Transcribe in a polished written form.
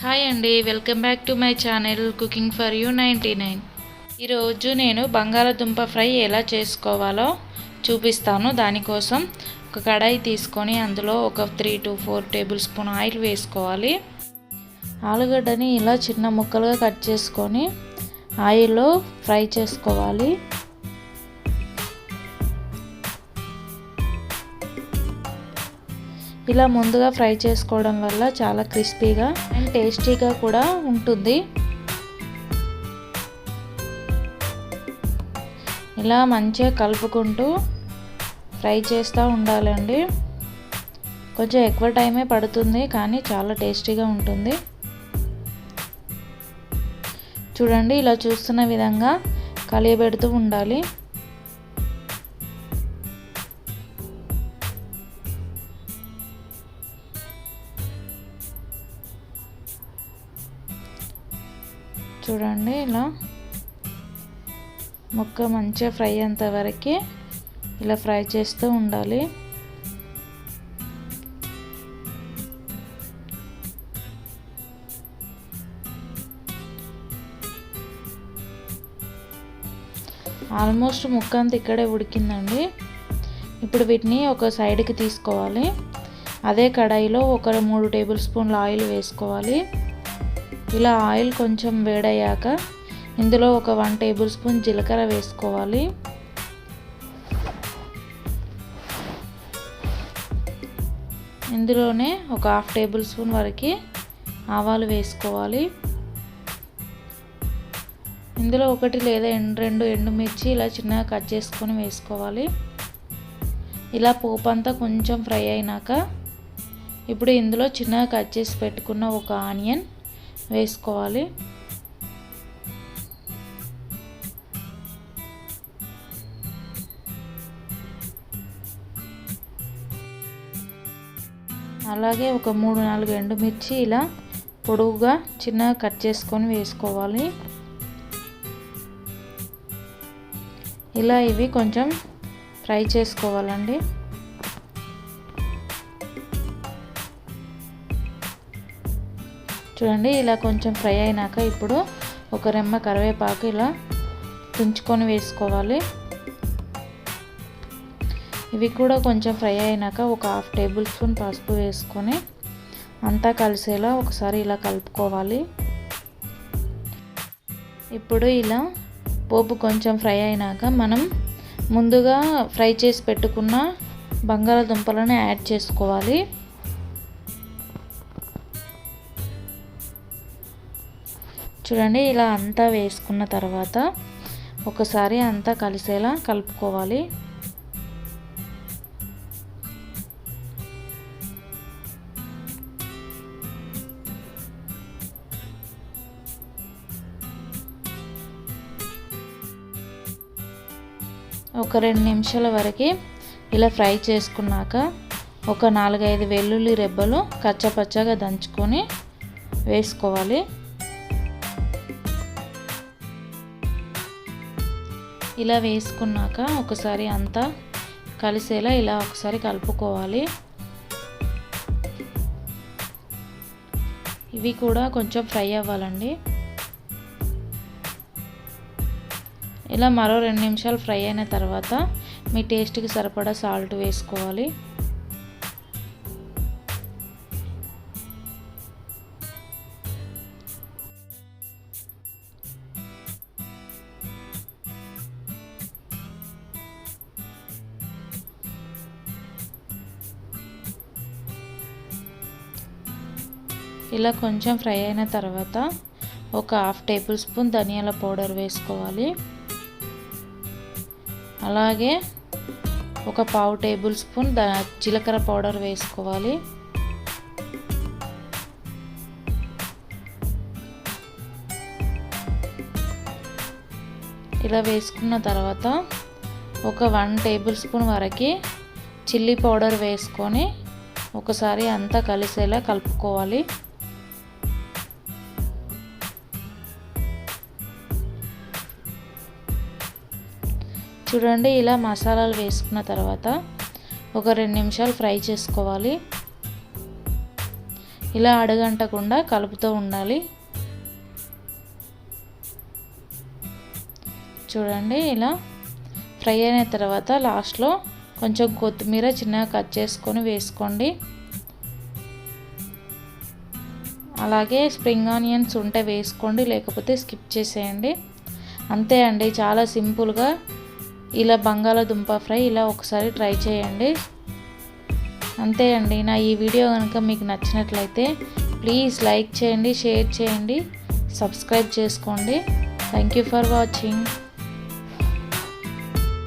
Hi అండి, welcome back to my channel cooking for you99. ఈరోజు నేను బంగాళదుంప ఫ్రై ఎలా చేసుకోవాలో చూపిస్తాను. దానికోసం ఒక కడాయి తీసుకొని అందులో ఒక 3 to 4 టేబుల్ స్పూన్ ఆయిల్ వేసుకోవాలి. ఆలుగడ్డని ఇలా చిన్న ముక్కలుగా కట్ చేసుకొని ఆయిల్లో ఫ్రై చేసుకోవాలి. ఇలా ముందుగా ఫ్రై చేసుకోవడం వల్ల చాలా క్రిస్పీగా అండ్ టేస్టీగా కూడా ఉంటుంది. ఇలా మంచిగా కలుపుకుంటూ ఫ్రై చేస్తూ ఉండాలండి. కొంచెం ఎక్కువ టైమే పడుతుంది కానీ చాలా టేస్టీగా ఉంటుంది. చూడండి, ఇలా చూస్తున్న విధంగా కలియబెడుతూ ఉండాలి. చూడండి, ఇలా ముక్క మంచిగా ఫ్రై అయ్యేంత వరకు ఇలా ఫ్రై చేస్తూ ఉండాలి. ఆల్మోస్ట్ ముక్క అంతా ఇక్కడే ఉడికిందండి. ఇప్పుడు వీటిని ఒక సైడ్కి తీసుకోవాలి. అదే కడాయిలో ఒక 3 టేబుల్ స్పూన్ల ఆయిల్ వేసుకోవాలి. ఇలా ఆయిల్ కొంచెం వేడయ్యాక ఇందులో ఒక 1 టేబుల్ స్పూన్ జీలకర్ర వేసుకోవాలి. ఇందులోనే ఒక 1/2 టేబుల్ స్పూన్ వరకు ఆవాలు వేసుకోవాలి. ఇందులో 1 లేదా 2 ఎండుమిర్చి ఇలా చిన్నగా కట్ చేసుకొని వేసుకోవాలి. ఇలా పోపు అంతా కొంచెం ఫ్రై అయినాక ఇప్పుడు ఇందులో చిన్నగా కట్ చేసి పెట్టుకున్న ఒక ఆనియన్ వేసుకోవాలి. అలాగే ఒక 3-4 ఎండుమిర్చి ఇలా పొడవుగా చిన్నగా కట్ చేసుకొని వేసుకోవాలి. ఇలా ఇవి కొంచెం ఫ్రై చేసుకోవాలండి. చూడండి, ఇలా కొంచెం ఫ్రై అయినాక ఇప్పుడు ఒక రెమ్మ కరివేపాకు ఇలా తుంచుకొని వేసుకోవాలి. ఇవి కూడా కొంచెం ఫ్రై అయినాక ఒక 1/2 టేబుల్ స్పూన్ పసుపు వేసుకొని అంతా కలిసేలా ఒకసారి ఇలా కలుపుకోవాలి. ఇప్పుడు ఇలా పోపు కొంచెం ఫ్రై అయినాక మనం ముందుగా ఫ్రై చేసి పెట్టుకున్న బంగాళదుంపలను యాడ్ చేసుకోవాలి. చూడండి, ఇలా అంతా వేసుకున్న తర్వాత ఒకసారి అంతా కలిసేలా కలుపుకోవాలి. ఒక 2 నిమిషాల వరకు ఇలా ఫ్రై చేసుకున్నాక ఒక 4-5 వెల్లుల్లి రెబ్బలు కచ్చపచ్చగా దంచుకొని వేసుకోవాలి. ఇలా వేసుకున్నాక ఒకసారి అంతా కలిసేలా ఇలా ఒకసారి కలుపుకోవాలి. ఇవి కూడా కొంచెం ఫ్రై అవ్వాలండి. ఇలా మరో 2 నిమిషాలు ఫ్రై అయిన తర్వాత మీ టేస్ట్కి సరిపడా సాల్ట్ వేసుకోవాలి. ఇలా కొంచెం ఫ్రై అయిన తర్వాత ఒక 1/2 టేబుల్ స్పూన్ ధనియాల పౌడర్ వేసుకోవాలి. అలాగే ఒక 1/4 టేబుల్ స్పూన్ జీలకర్ర పౌడర్ వేసుకోవాలి. ఇలా వేసుకున్న తర్వాత ఒక 1 టేబుల్ స్పూన్ వరకు చిల్లీ పౌడర్ వేసుకొని ఒకసారి అంతా కలిసేలా కలుపుకోవాలి. చూడండి, ఇలా మసాలాలు వేసుకున్న తర్వాత ఒక 2 నిమిషాలు ఫ్రై చేసుకోవాలి. ఇలా అడగంటకుండా కలుపుతూ ఉండాలి. చూడండి, ఇలా ఫ్రై అయిన తర్వాత లాస్ట్లో కొంచెం కొత్తిమీర చిన్నగా కట్ చేసుకొని వేసుకోండి. అలాగే స్ప్రింగ్ ఆనియన్స్ ఉంటే వేసుకోండి, లేకపోతే స్కిప్ చేసేయండి. అంతే అండి, చాలా సింపుల్గా ఇలా బంగాళదుంప ఫ్రై ఇలా ఒకసారి ట్రై చేయండి. అంతే అండి. నా ఈ వీడియో కనుక మీకు నచ్చినట్లయితే ప్లీజ్ లైక్ చేయండి, షేర్ చేయండి, సబ్స్క్రైబ్ చేసుకోండి. Thank you for watching.